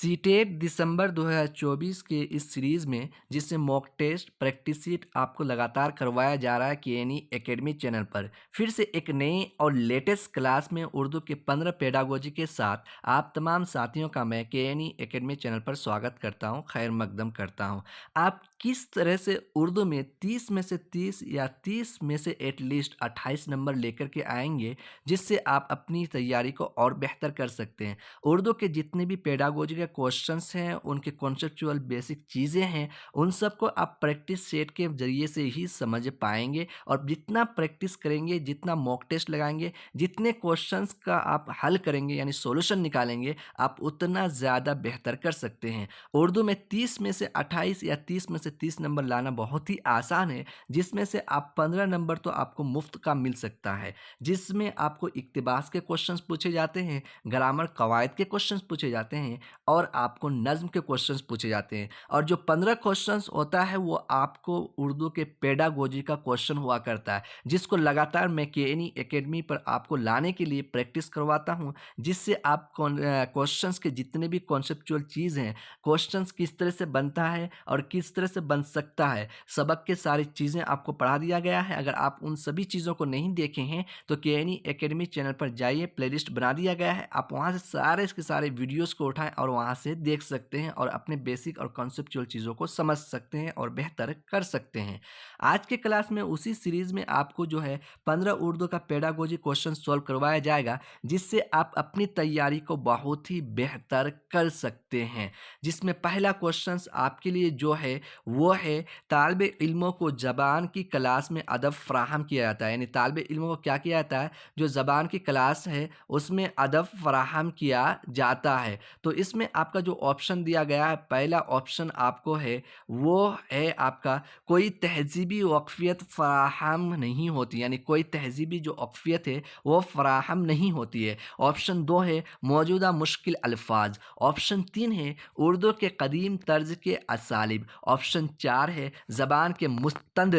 CTET दिसंबर 2024 के इस series में जिसमें मॉक टेस्ट प्रैक्टिस सीट आपको लगातार करवाया जा रहा है केएनई एकेडमी चैनल पर। फिर से एक नई और लेटेस्ट क्लास में उर्दू के 15 पेडागोजी के साथ आप तमाम साथियों का मैं केएनई एकेडमी चैनल पर स्वागत करता हूं, खैर मकदम करता हूं। आप किस तरह से उर्दू में 30 में से 30 या 30 में से एटलीस्ट 28 नंबर लेकर के आएंगे, जिससे आप अपनी तैयारी को और बेहतर कर सकते हैं। उर्दू के जितने भी पेडागोजी के क्वेश्चंस हैं, उनके कॉन्सेप्चुअल बेसिक चीज़ें हैं, उन सबको आप प्रैक्टिस सेट के ज़रिए से ही समझ पाएँगे और जितना प्रैक्टिस करेंगे, जितना मॉक टेस्ट लगाएँगे, जितने क्वेश्चंस का आप हल करेंगे यानी सॉल्यूशन निकालेंगे, आप उतना ज़्यादा बेहतर कर सकते हैं। उर्दू में 30 में से 28 या 30 में से 30 नंबर लाना बहुत ही आसान है, जिसमें से आप 15 नंबर तो आपको मुफ्त का मिल सकता है, जिसमें आपको इक्तिबास के क्वेश्चंस पूछे जाते हैं, ग्रामर कवायद के क्वेश्चंस पूछे जाते हैं और आपको नज़्म के क्वेश्चंस पूछे जाते हैं। और जो 15 क्वेश्चंस होता है वो आपको उर्दू के पेडागोजी का क्वेश्चन हुआ करता है, जिसको लगातार मैं केएनई एकेडमी पर आपको लाने के लिए प्रैक्टिस करवाता हूं, जिससे आप क्वेश्चंस के जितने भी कॉन्सेप्चुअल चीज़ हैं, क्वेश्चंस किस तरह से बनता है और किस तरह से बन सकता है, सबक के सारी चीज़ें आपको पढ़ा दिया गया है। अगर आप उन सभी चीज़ों को नहीं देखे हैं तो केएनई एकेडमी चैनल पर जाइए, प्लेलिस्ट बना दिया गया है, आप वहाँ से सारे के सारे वीडियोस को उठाएं और वहाँ से देख सकते हैं और अपने बेसिक और कॉन्सेप्चुअल चीज़ों को समझ सकते हैं और बेहतर कर सकते हैं। आज के क्लास में उसी सीरीज़ में आपको जो है 15 उर्दू का पेडागोजी क्वेश्चन सॉल्व करवाया जाएगा, जिससे आप अपनी तैयारी को बहुत ही बेहतर कर सकते हैं। जिसमें पहला क्वेश्चन आपके लिए जो है वो है, तालिब इल्मों को ज़बान की क्लास में अदब फराहम किया जाता है, यानी तालिब इल्मों को क्या किया जाता है, जो ज़बान की क्लास है उसमें अदब फराहम किया जाता है। तो इसमें आपका जो ऑप्शन दिया गया है, पहला ऑप्शन आपको है वो है आपका, कोई तहज़ीबी वक़फ़ियत फ़राहम नहीं होती, यानी कोई तहज़ीबी जो वक़फ़ियत है वो फ़राहम नहीं होती है। ऑप्शन 2 है मौजूदा मुश्किल अल्फ़ाज। ऑप्शन 3 है उर्दू के कदीम तर्ज के असालिब। ऑप्शन 4 है ज़बान के मुस्तंद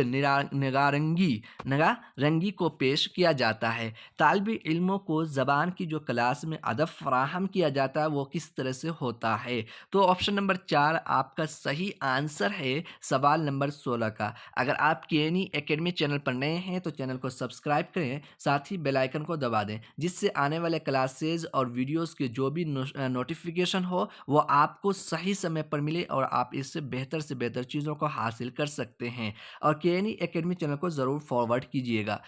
नगारंगी को पेश किया जाता है। तालिबी इल्मों को ज़बान की जो क्लास में अदब फराहम किया जाता है वो किस तरह से होता है। तो ऑप्शन नंबर 4 आपका सही आंसर है सवाल नंबर 16 का। अगर आप केएनई एकेडमी चैनल पर नए हैं तो चैनल को सब्सक्राइब करें, साथ ही बेल आइकन को दबा दें, जिससे आने वाले क्लासेज और वीडियोस के जो भी नोटिफिकेशन हो वो आपको सही समय पर मिले और आप इससे बेहतर से बेहतर चीज़ों को हासिल कर सकते हैं। और केएनई एकेडमी चैनल को ज़रूर फॉरवर्ड कीजिएगा।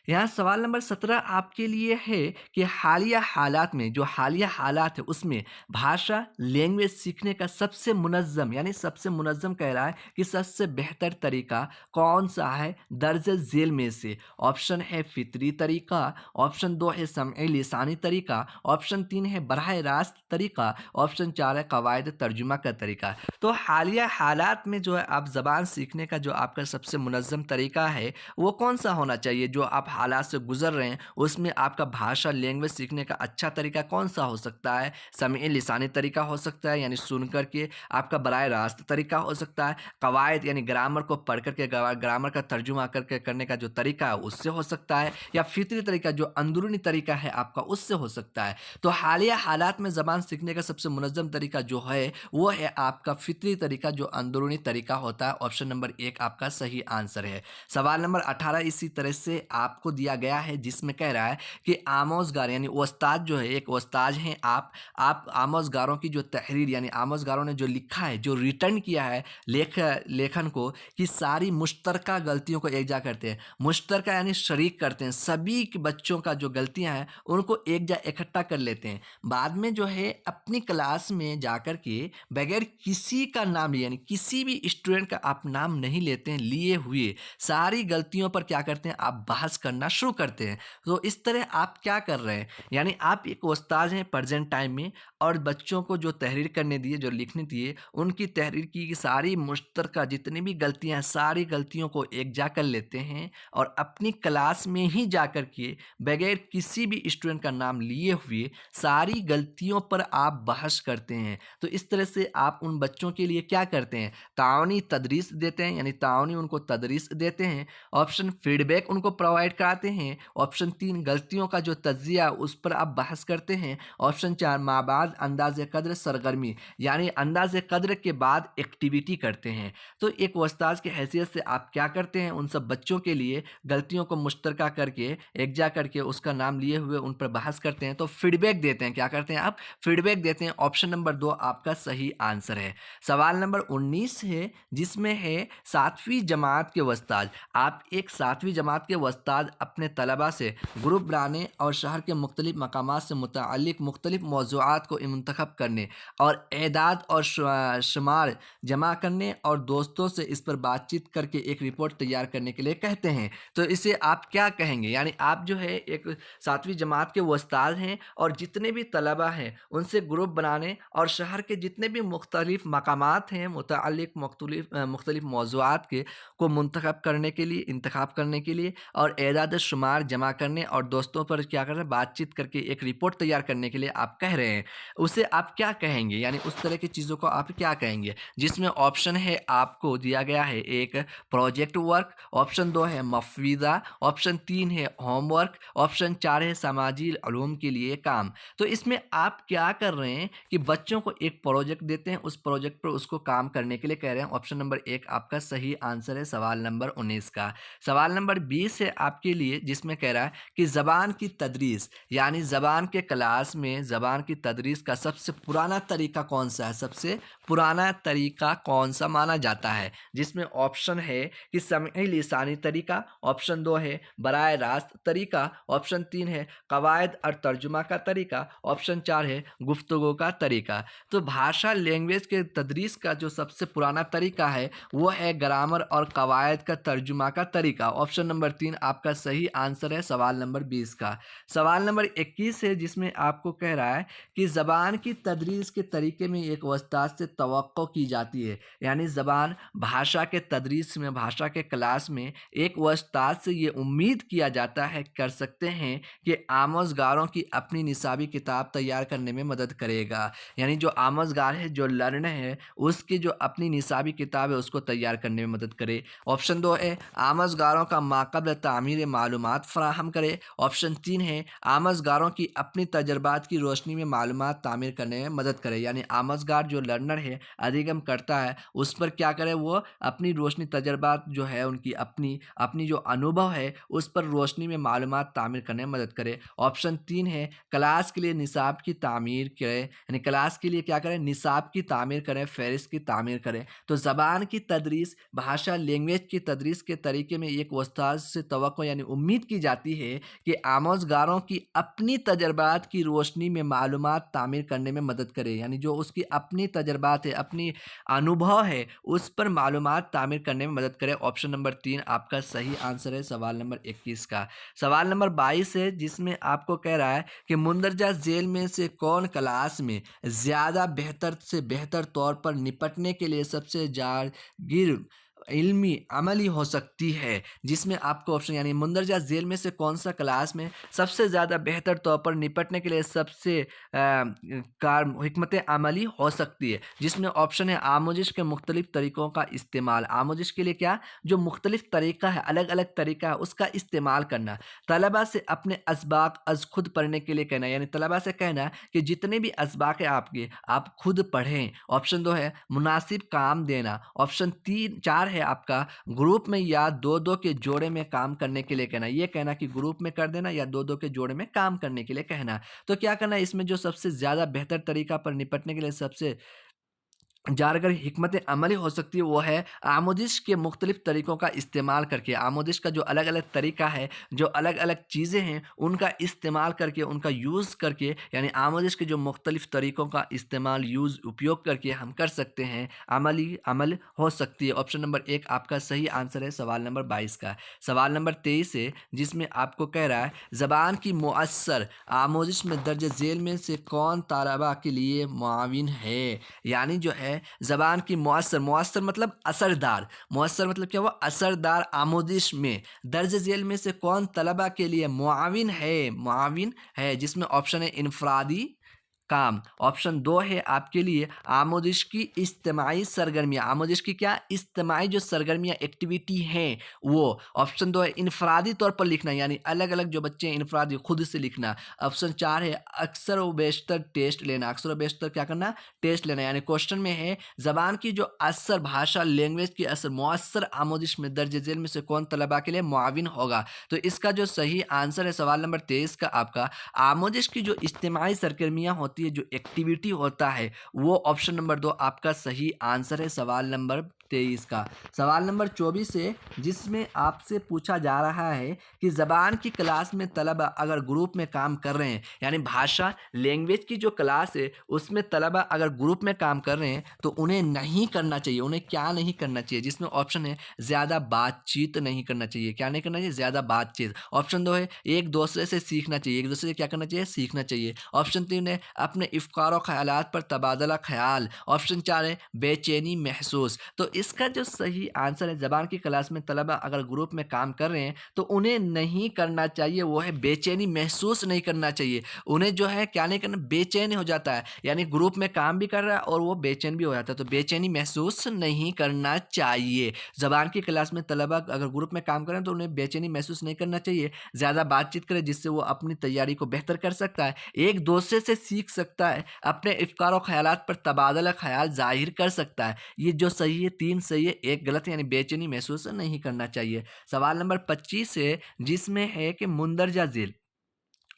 यहाँ सवाल नंबर 17 आपके लिए है कि हालिया हालात में, जो हालिया हालात है उसमें भाषा लैंग्वेज सीखने का सबसे मुनज़्ज़म, यानी सबसे मुनज़्ज़म कह रहा है कि सबसे बेहतर तरीका कौन सा है दर्ज झेल में से। ऑप्शन है फितरी तरीका, ऑप्शन 2 है समई लिसानी तरीका, ऑप्शन 3 है बराह रास्त तरीका, ऑप्शन 4 है कवायद तर्जुमा का तरीका। तो हालिया हालात में जो है आप ज़बान सीखने का जो आपका सबसे मुनज़्ज़म तरीका है वो कौन सा होना चाहिए, जो आप हालात से गुजर रहे हैं उसमें आपका भाषा लैंग्वेज सीखने का अच्छा तरीका कौन सा हो सकता है। समई लिसानी तरीका हो सकता है, यानी सुन करके, आपका बराह रास्त तरीका हो सकता है, कवायद यानी ग्रामर को पढ़ करके ग्रामर का तर्जुमा करके करने का जो तरीका है उससे हो सकता है, या फितरी तरीका जो अंदरूनी तरीका है आपका उससे हो सकता है। तो हालिया हालात में ज़बान सीखने का सबसे मुनज़्ज़म तरीका जो है वो है आपका फितरी तरीका जो अंदरूनी तरीका होता है। ऑप्शन नंबर 1 आपका सही आंसर है। सवाल नंबर 18 इसी तरह से आपको दिया गया है, जिसमें कह रहा है कि आमोज़गार यानी उस्ताद जो है, एक उस्ताद हैं आप आमोज़गारों की जो तहरीर यानी आमोज़गारों ने जो लिखा है, जो रिटर्न किया है लेखन को, कि सारी मुश्तरका गलतियों को एकजा करते हैं। मुश्तरका यानी शरीक करते हैं, सभी के बच्चों का जो गलतियां हैं उनको एक जा इकट्ठा कर लेते हैं। बाद में जो है अपनी क्लास में जाकर के बगैर किसी का नाम लिए, यानी किसी भी स्टूडेंट का आप नाम नहीं लेते हैं, लिए हुए सारी गलतियों पर क्या करते हैं, आप बहस करना शुरू करते हैं। तो इस तरह आप क्या कर रहे हैं, यानी आप एक उस्ताद हैं प्रेजेंट टाइम में, और बच्चों को जो तहरीर करने दिए, जो लिखने दिए, उनकी तहरीर की सारी मुश्तरका जितनी भी गलतियां हैं सारी गलतियों को एक जा कर लेते हैं और अपनी क्लास में ही जाकर के बगैर किसी भी स्टूडेंट का नाम लिए हुए सारी गलतियों पर आप बहस करते हैं। तो इस तरह से आप उन बच्चों के लिए क्या करते हैं, ताउनी तदरीस देते हैं, यानी ताउनी उनको तदरीस देते हैं। ऑप्शन फीडबैक उनको प्रोवाइड कराते हैं। ऑप्शन 3 गलतियों का जो तज्ज़िया उस पर आप बहस करते हैं। ऑप्शन 4 माबाद अंदाज़ कद्र सरगर्मी यानी अंदाज़ कद्र के बाद एक्टिविटी करते हैं। तो एक उस्ताद की हैसियत से आप क्या करते हैं, उन सब बच्चों के लिए गलतियों को मुश्तरका करके एकजा करके उसका नाम लिए हुए उन पर बहस करते हैं, तो फीडबैक देते हैं। क्या करते हैं आप? फीडबैक देते हैं। ऑप्शन नंबर 2 आपका सही आंसर है। सवाल नंबर 19 है जिसमें है 7वीं जमात के उस्ताद। आप एक 7वीं जमात के उस्ताद अपने तलबा से ग्रुप बनाने और शहर के मुख्तलिफ मकामात से मुतअल्लिक़ मुख्तलिफ मौज़ूआत को मुंतख़ब करने और एदाद और शुमार जमा करने और दोस्तों से इस पर बातचीत करके एक रिपोर्ट तैयार करने के लिए कहते हैं। तो इसे आप क्या कहेंगे? यानी आप जो है एक 7वीं जमात के वो उस्ताद हैं और जितने भी तलबा हैं उनसे ग्रुप बनाने और शहर के जितने भी मुख्तलिफ मकामात हैं मुतअल्लिक़ मुख्तलिफ मौज़ूआत के को मुंतख़ब करने के लिए इंतख़ाब करने के लिए और एदाद शुमार जमा करने और दोस्तों पर क्या कर रहे हैं बातचीत करके एक रिपोर्ट तैयार करने के लिए आप कह रहे हैं। उसे आप क्या कहेंगे? यानी उस तरह की चीज़ों को आप क्या कहेंगे? जिसमें ऑप्शन है आपको दिया गया है एक प्रोजेक्ट वर्क, ऑप्शन 2 है मफ़वीज़ा, ऑप्शन 3 है होमवर्क, ऑप्शन 4 है समाजी उलूम के लिए काम। तो इसमें आप क्या कर रहे हैं कि बच्चों को एक प्रोजेक्ट देते हैं, उस प्रोजेक्ट पर उसको काम करने के लिए कह रहे हैं। ऑप्शन नंबर 1 आपका सही आंसर है सवाल नंबर 19 का। सवाल नंबर 20 है आपके लिए जिसमें कह रहा है कि ज़बान की तदरीस यानी ज़बान के क्लास में ज़बान की तदरीस का सबसे पुराना तरीका कौन-सा है? सबसे पुराना तरीका कौन-सा माना जाता है? जिसमें ऑप्शन है कि समई लिसानी तरीका, ऑप्शन 2 है बराए रास्त तरीका, ऑप्शन 3 है कवायद और तर्जुमा का तरीका, ऑप्शन 4 है गुफ्तगू का तरीका। तो भाषा लैंग्वेज के तदरीस का जो सबसे पुराना तरीका है वो है ग्रामर और कवायद का तर्जुमा का तरीका। ऑप्शन नंबर 3 आपका सही आंसर है सवाल नंबर 20 का। सवाल नंबर 21 है जिसमें आपको कह रहा है कि ज़बान की तदरीस के तरीके में एक उस्ताद से तवक्को की जाती है। यानी ज़बान भाषा के तदरीस में भाषा के क्लास में एक उस्ताद से ये उम्मीद किया जाता है कर सकते हैं कि आमोज़गारों की अपनी निसाबी किताब तैयार करने में मदद करेगा। यानी जो आमोज़गार है जो लर्नर है उसकी जो अपनी निसाबी किताब है उसको तैयार करने में मदद करे। ऑप्शन 2 है आमोज़गारों का माक़बल तामीर मालूमात फ़राहम करे। ऑप्शन 3 है आमोज़गारों की अपनी तजर्बात की रोशनी में मालूमात तामीर करने में मदद करे। यानी आमोज़गार जो लर्नर है अधिगम करता है उस पर क्या करे वो अपनी रोशनी तजर्बात जो है उनकी अपनी अपनी जो अनुभव है उस पर रोशनी में मालूमात तामीर करने में मदद करे। ऑप्शन 3 है क्लास के लिए निसाब की तामीर करे। यानी क्लास के लिए क्या करें निसाब की तामीर करें फ़हरिस्त की तामीर करें। तो ज़बान की तदरीस भाषा लैंग्वेज की तदरीस के तरीके में एक उस्ताद से तवक्को यानी उम्मीद की जाती है कि आमोज़गारों की अपनी तजर्बात की रोशनी में मालूमात तामीर करने में मदद करे। यानी जो उसकी अपनी तजर्बात है अपनी अनुभव है उस पर मालूमात तामीर करने में मदद करे। ऑप्शन नंबर 3 आपका सही आंसर है सवाल नंबर 21 का। सवाल नंबर 22 है जिसमें आपको कह रहा है कि मुंदरजा झेल में से कौन क्लास में ज़्यादा बेहतर से बेहतर तौर पर निपटने के लिए सबसे जारगीर इल्मी अमली हो सकती है। जिसमें आपको ऑप्शन यानी मुंदरजा झेल में से कौन सा क्लास में सबसे ज़्यादा बेहतर तौर पर निपटने के लिए सबसे कार हिकमत अमली हो सकती है। जिसमें ऑप्शन है आमोजिश के मुख्तलिफ तरीक़ों का इस्तेमाल। आमोजिश के लिए क्या जो मुख्तलिफ तरीक़ा है अलग अलग तरीक़ा है उसका इस्तेमाल करना। तलबा से अपने असबाक अज़ खुद पढ़ने के लिए कहना यानी तलबा से कहना कि जितने भी असबाक है आपके आप खुद पढ़ें। ऑप्शन 2 है मुनासिब काम देना। ऑप्शन 4 है आपका ग्रुप में या 2-2 के जोड़े में काम करने के लिए कहना। ये कहना कि ग्रुप में कर देना या 2-2 के जोड़े में काम करने के लिए कहना। तो क्या करना है इसमें जो सबसे ज़्यादा बेहतर तरीका पर निपटने के लिए सबसे कारगर हिकमत अमली हो सकती है वो है आमोजिश के मुख्तलिफ तरीक़ों का इस्तेमाल करके। आमोजिश का जो अलग अलग तरीका है जो अलग अलग चीज़ें हैं उनका इस्तेमाल करके उनका यूज़ करके यानी आमोजिश के जो मुख्तलिफ तरीक़ों का इस्तेमाल यूज़ उपयोग करके हम कर सकते हैं अमल हो सकती है। ऑप्शन नंबर 1 आपका सही आंसर है सवाल नंबर 22 का। सवाल नंबर 23 है जिसमें आपको कह रहा है ज़बान की मुअस्सर आमोजिश में दर्ज झेल में से कौन तलबा के लिए मुआविन है। यानी जो है ज़बान की मुअस्सर मतलब असरदार। मुअस्सर मतलब क्या हुआ असरदार आमोजिश में दर्ज झेल में से कौन तलबा के लिए मुआविन है जिसमें ऑप्शन है इनफरादी काम। ऑप्शन 2 है आपके लिए आमोदिश की इज्तिमाई सरगर्मियाँ। आमोदिश की क्या? इज्तिमाई जो सरगर्मियाँ एक्टिविटी हैं वो। ऑप्शन 2 है इनफरादी तौर पर लिखना, यानी अलग-अलग जो बच्चे हैं इनफरादी खुद से लिखना। ऑप्शन 4 है अक्सर व बेशतर टेस्ट लेना। अक्सर व बेशतर क्या करना? टेस्ट लेना। यानी क्वेश्चन में है ज़बान की जो असर, भाषा, लैंग्वेज की असर मुअस्सर आमोदिश में दर्ज झेल में से कौन तलबा के लिए मुआविन होगा? तो इसका जो सही आंसर है सवाल नंबर 23 का आपका आमोदिश की जो इज्तिमाई सरगर्मियाँ होती है, जो एक्टिविटी होता है, वो ऑप्शन नंबर 2 आपका सही आंसर है सवाल नंबर 23 का। सवाल नंबर 24 है जिसमें आपसे पूछा जा रहा है कि ज़बान की क्लास में तलबा अगर ग्रुप में काम कर रहे हैं, यानी भाषा लैंग्वेज की जो क्लास है उसमें तलबा अगर ग्रुप में काम कर रहे हैं तो उन्हें नहीं करना चाहिए। उन्हें क्या नहीं करना चाहिए? जिसमें ऑप्शन है ज़्यादा बातचीत नहीं करना चाहिए। क्या नहीं करना चाहिए? ज़्यादा बातचीत। ऑप्शन 2 है एक दूसरे से सीखना चाहिए। एक दूसरे से क्या करना चाहिए? सीखना चाहिए। ऑप्शन 3 है अपने अफ़कार और ख़यालात पर तबादला ख़याल। ऑप्शन 4 है बेचैनी महसूस। तो इसका जो सही आंसर है ज़बान की क्लास में तलबा अगर ग्रुप में काम कर रहे हैं तो उन्हें नहीं करना चाहिए, वो है बेचैनी महसूस नहीं करना चाहिए। उन्हें जो है क्या नहीं करना? बेचैन हो जाता है, यानी ग्रुप में काम भी कर रहा है और वो बेचैन भी हो जाता है, तो बेचैनी महसूस नहीं करना चाहिए। ज़बान की क्लास में तलबा अगर ग्रुप में काम करें तो उन्हें बेचैनी महसूस नहीं करना चाहिए। ज़्यादा बातचीत करें जिससे वो अपनी तैयारी को बेहतर कर सकता है, एक दूसरे से सीख सकता है, अपने अफ़कार और ख़यालात पर तबादला ख़याल ज़ाहिर कर सकता है। ये जो सही है 3 सही है, 1 गलत है, यानी बेचैनी महसूस नहीं करना चाहिए। सवाल नंबर 25 है जिसमें है कि मुंदरजा झेल।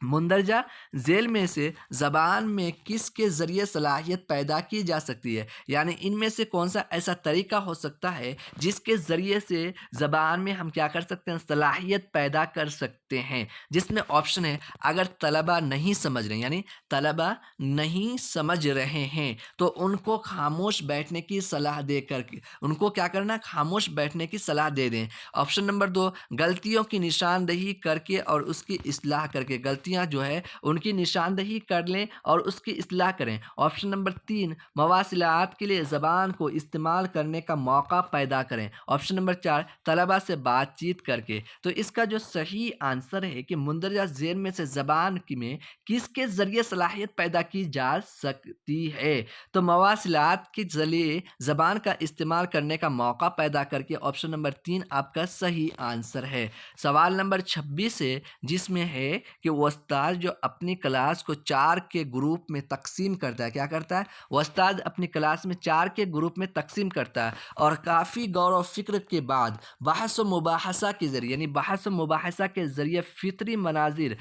मुंदरजा झेल में से ज़बान में किसके ज़रिए सलाहियत पैदा की जा सकती है? यानी इनमें से कौन-सा ऐसा तरीका हो सकता है जिसके ज़रिए से ज़बान में हम क्या कर सकते हैं? सलाहियत पैदा कर सकते हैं। जिसमें ऑप्शन है अगर तलबा नहीं समझ रहे हैं, यानी तलबा नहीं समझ रहे हैं तो उनको खामोश बैठने की सलाह दे कर के उनको क्या करना? खामोश बैठने की सलाह दे दें। ऑप्शन नंबर 2 गलतियों की निशानदेही करके और उसकी इस्लाह करके। गलतियाँ जो है उनकी निशानदेही कर लें और उसकी इस्लाह करें। ऑप्शन नंबर 3 मवासिलात के लिए ज़बान को इस्तेमाल करने का मौका पैदा करें। ऑप्शन नंबर 4 तलबा से बातचीत करके। तो इसका जो सही आंसर है कि मुंदरजा ज़ेल में से ज़बान की में किसके ज़रिए सलाहियत पैदा की जा सकती है? तो मवासिलात के ज़रिए ज़बान का इस्तेमाल करने का मौका पैदा करके। ऑप्शन नंबर 3 आपका सही आंसर है। सवाल नंबर 26 है जिसमें है कि उस्ताद जो अपनी क्लास को 4 के ग्रुप में तक़सीम करता है, क्या करता है? उस्ताद अपनी क्लास में 4 के ग्रुप में तक़सीम करता है और काफ़ी गौर और फ़िक्र के बाद बहस व मुबाहसा के ज़रिए, यानी बहस व मुबाहसा के ज़रिए फ़ितरी मनाज़िर,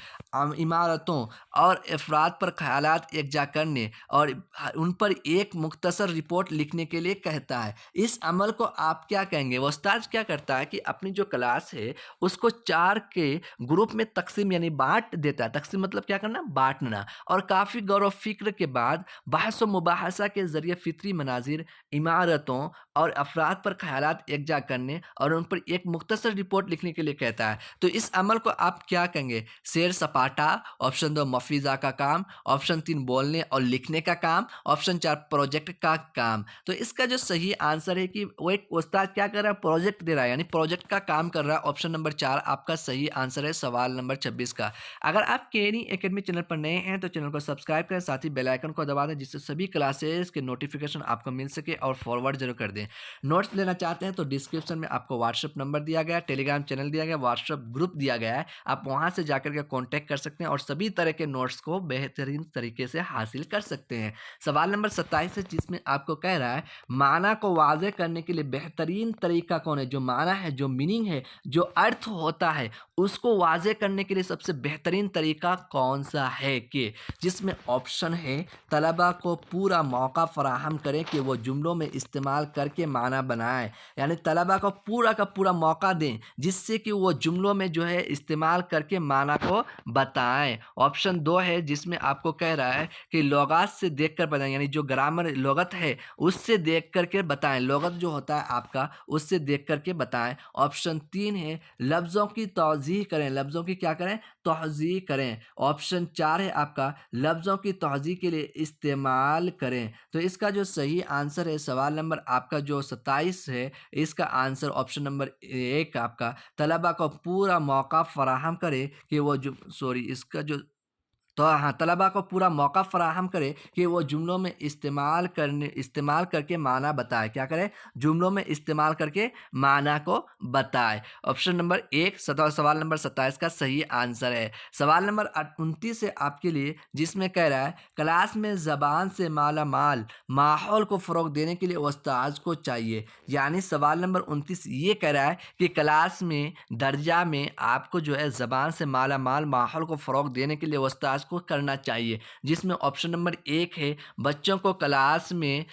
इमारतों और अफ़राद पर ख़यालात यकजा करने और उन पर एक मुख्तसर रिपोर्ट लिखने के लिए कहता है। इस अमल को आप क्या कहेंगे? उस्ताद क्या करता है कि अपनी जो क्लास है उसको 4 के ग्रुप में तक़सीम यानी बाँट देता है। तक़सीम मतलब क्या करना? बाँटना। और काफ़ी गौर व फ़िक्र के बाद बहस व मुबाहसा के ज़रिए फ़ितरी मनाज़िर, इमारतों और अफ़राद पर ख़यालात यकजा करने और उन पर एक मुख्तसर रिपोर्ट लिखने के लिए कहता है। तो इस अमल को आप क्या कहेंगे? सैर-सपाटा, ऑप्शन 2 मफ़ीज़ा का काम, ऑप्शन 3 बोलने और लिखने का काम, ऑप्शन 4 प्रोजेक्ट का काम। तो इसका जो सही आंसर है कि वो एक उस्ताद क्या कर रहा है? प्रोजेक्ट दे रहा है, यानी प्रोजेक्ट का काम कर रहा है। ऑप्शन नंबर 4 आपका सही आंसर है सवाल नंबर 26 का। अगर आप केनी एकेडमी चैनल पर नए हैं तो चैनल को सब्सक्राइब करें, साथ ही बेल आइकन को दबा दें जिससे सभी क्लासेस के नोटिफिकेशन आपको मिल सके और फॉरवर्ड जरूर कर दें। नोट्स लेना चाहते हैं तो डिस्क्रिप्शन में आपको व्हाट्सएप नंबर दिया गया है, टेलीग्राम चैनल दिया गया है, व्हाट्सएप ग्रुप दिया गया है। आप वहां से जाकर के कॉन्टैक्ट कर सकते हैं और सभी तरह के नोट्स को बेहतरीन तरीके से हासिल कर सकते हैं। सवाल नंबर 27 है जिसमें आपको कह रहा है माना को वाज़ेह करने के लिए बेहतरीन तरीका कौन है? जो माना है, जो मीनिंग है, जो अर्थ होता है उसको वाज़ेह करने के लिए सबसे बेहतरीन तरीका कौन सा है? कि जिसमें ऑप्शन है तलबा को पूरा मौका फ़राहम करें कि वो जुमलों में इस्तेमाल करके माना बनाएं, यानी तलबा को पूरा का पूरा मौका दें जिससे कि वो जुमलों में जो है इस्तेमाल करके माना को बताएं। ऑप्शन 2 है जिसमें आपको कह रहा है कि लुगात से देख कर बताएं, यानी जो ग्रामर लुगत है उससे देख करके बताएं। लुगत जो होता है आपका उससे देख करके बताएं। ऑप्शन 3 है लफ्ज़ों की तौज़ीह करें। लफ्ज़ों की क्या करें? तौज़ीह करें। ऑप्शन 4 है आपका लफ्ज़ों की तौज़ीह के लिए इस्तेमाल करें। तो इसका जो सही आंसर है सवाल नंबर आपका जो 27 है इसका आंसर ऑप्शन नंबर 1 आपका तलबा को पूरा मौका फ़राहम करे कि वो जो इसका जो तो हाँ, तलबा को पूरा मौका फ़राहम करें कि वो जुमलों में इस्तेमाल करके माना बताए। क्या करें? जुमलों में इस्तेमाल करके माना को बताए। ऑप्शन नंबर 1 सवाल नंबर 27 का सही आंसर है। सवाल नंबर 29 है आपके लिए, जिसमें कह रहा है क्लास में ज़बान से माला-माल माहौल को फ़रोग़ देने के लिए उस्ताद को चाहिए। यानी सवाल नंबर 29 ये कह रहा है कि क्लास में, दर्जा में आपको जो है ज़बान से माला-माल माहौल को फ़रोग़ देने के लिए उस्ताद को करना चाहिए। जिसमें ऑप्शन नंबर 1 है, बच्चों को क्लास में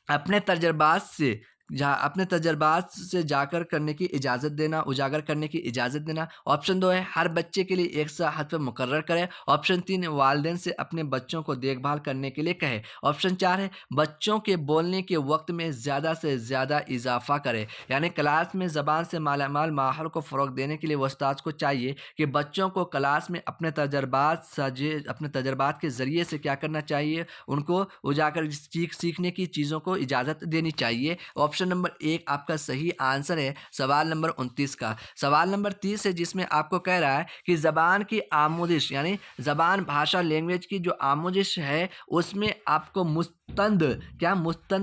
अपने तजुर्बात से अपने तजुर्बात से जाकर करने की इजाज़त देना, उजागर करने की इजाज़त देना। ऑप्शन 2 है, हर बच्चे के लिए एक सा हत्फ़ मुकर्रर करें। ऑप्शन 3 है, वालिदैन से अपने बच्चों को देखभाल करने के लिए कहें। ऑप्शन 4 है, बच्चों के बोलने के वक़्त में ज़्यादा से ज़्यादा इज़ाफ़ा करें। यानी क्लास में ज़बान से मालामाल माहौल को फ़रोग़ देने के लिए उस्ताद को चाहिए कि बच्चों को क्लास में अपने तजुर्बात के ज़रिए से क्या करना चाहिए, उनको उजागर सीखने की चीज़ों को इजाज़त देनी चाहिए। ऑप्शन नंबर 1 आपका सही आंसर है सवाल नंबर 29 का। सवाल नंबर 30 है, जिसमें आपको कह रहा है कि ज़बान की आमोज़िश यानी ज़बान भाषा लैंग्वेज की जो आमोज़िश है, उसमें आपको मुस्तंद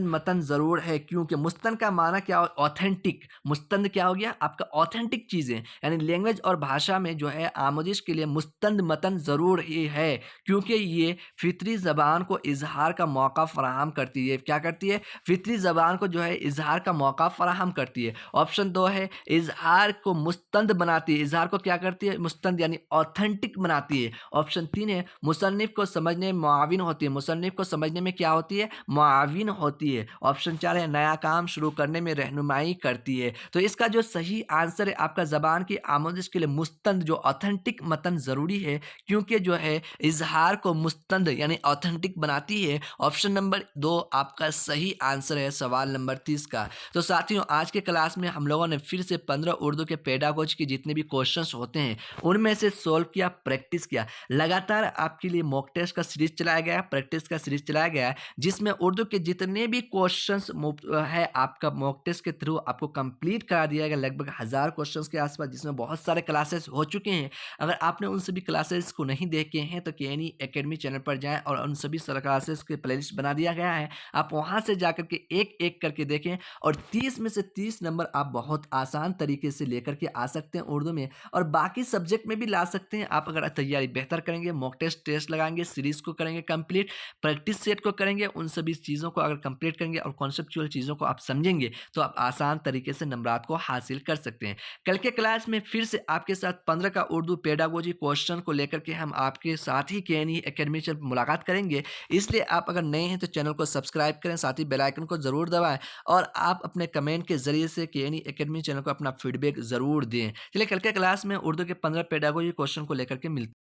मतन ज़रूर है। क्योंकि मुस्तंद का माना क्या हो, ऑथेंटिक। मुस्तंद क्या हो गया आपका, ऑथेंटिक चीज़ें। यानी लैंग्वेज और भाषा में जो है आमोज़िश के लिए मुस्तंद मतन ज़रूर ही है, क्योंकि ये फ़ितरी ज़बान को इज़हार का मौका फ़राहम करती है। क्या करती है? फ़ितरी ज़बान को जो है इज़हार का मौका फ़राहम करती है। ऑप्शन 2 है, इज़हार को मुस्तंद बनाती है। इज़हार को क्या करती है? मुस्तंद यानी ऑथेंटिक बनाती है। ऑप्शन 3 है, मुसन्निफ़ को समझने में मुआविन होती है। मुसन्निफ़ को समझने में क्या होती है? मुआविन होती है। ऑप्शन 4 है, नया काम शुरू करने में रहनुमाई करती है। तो इसका जो सही आंसर है आपका ज़बान की आमोज़िश के लिए मुस्तंद जो ऑथेंटिक मतन ज़रूरी है, क्योंकि जो है इज़हार को मुस्तंद यानी ऑथेंटिक बनाती है। ऑप्शन नंबर 2 आपका सही आंसर है सवाल नंबर 30 का। तो साथियों, आज के क्लास में हम लोगों ने फिर से 15 उर्दू के पेडागोजी के जितने भी क्वेश्चंस होते हैं, उनमें से सोल्व किया, प्रैक्टिस किया। लगातार आपके लिए मॉक टेस्ट का सीरीज़ चलाया गया है, प्रैक्टिस का सीरीज़ चलाया गया है, जिसमें उर्दू के जितने भी क्वेश्चंस है आपका मॉक टेस्ट के थ्रू आपको कंप्लीट करा दिया गया, लगभग 1000 क्वेश्चंस के आसपास, जिसमें बहुत सारे क्लासेस हो चुके हैं। अगर आपने उन सभी क्लासेस को नहीं देखे हैं तो केएनई एकेडमी चैनल पर जाएँ और उन सभी क्लासेस के प्लेलिस्ट बना दिया गया है। आप वहाँ से जाकर के एक-एक करके देखें और 30 में से 30 नंबर आप बहुत आसान तरीके से लेकर के आ सकते हैं उर्दू में, और बाकी सब्जेक्ट में भी ला सकते हैं। आप अगर तैयारी बेहतर करेंगे, मॉक टेस्ट लगाएँगे, सीरीज़ को करेंगे कंप्लीट, प्रैक्टिस सेट को करेंगे, उन सभी चीज़ों को अगर कंप्लीट करेंगे और कॉन्सेप्चुअल चीज़ों को आप समझेंगे, तो आप आसान तरीके से नंबरात को हासिल कर सकते हैं। कल के क्लास में फिर से आपके साथ 15 का उर्दू पेडागोजी क्वेश्चन को लेकर के हम आपके साथ ही केएनई एकेडमी से मुलाकात करेंगे। इसलिए आप अगर नए हैं तो चैनल को सब्सक्राइब करें, साथ ही बेल आइकन को ज़रूर दबाएँ और आप अपने कमेंट के ज़रिए से केएनई एकेडमी चैनल को अपना फीडबैक ज़रूर दें। चलिए, कल के क्लास में उर्दू के 15 पेडागोजी क्वेश्चन को लेकर के मिलते हैं।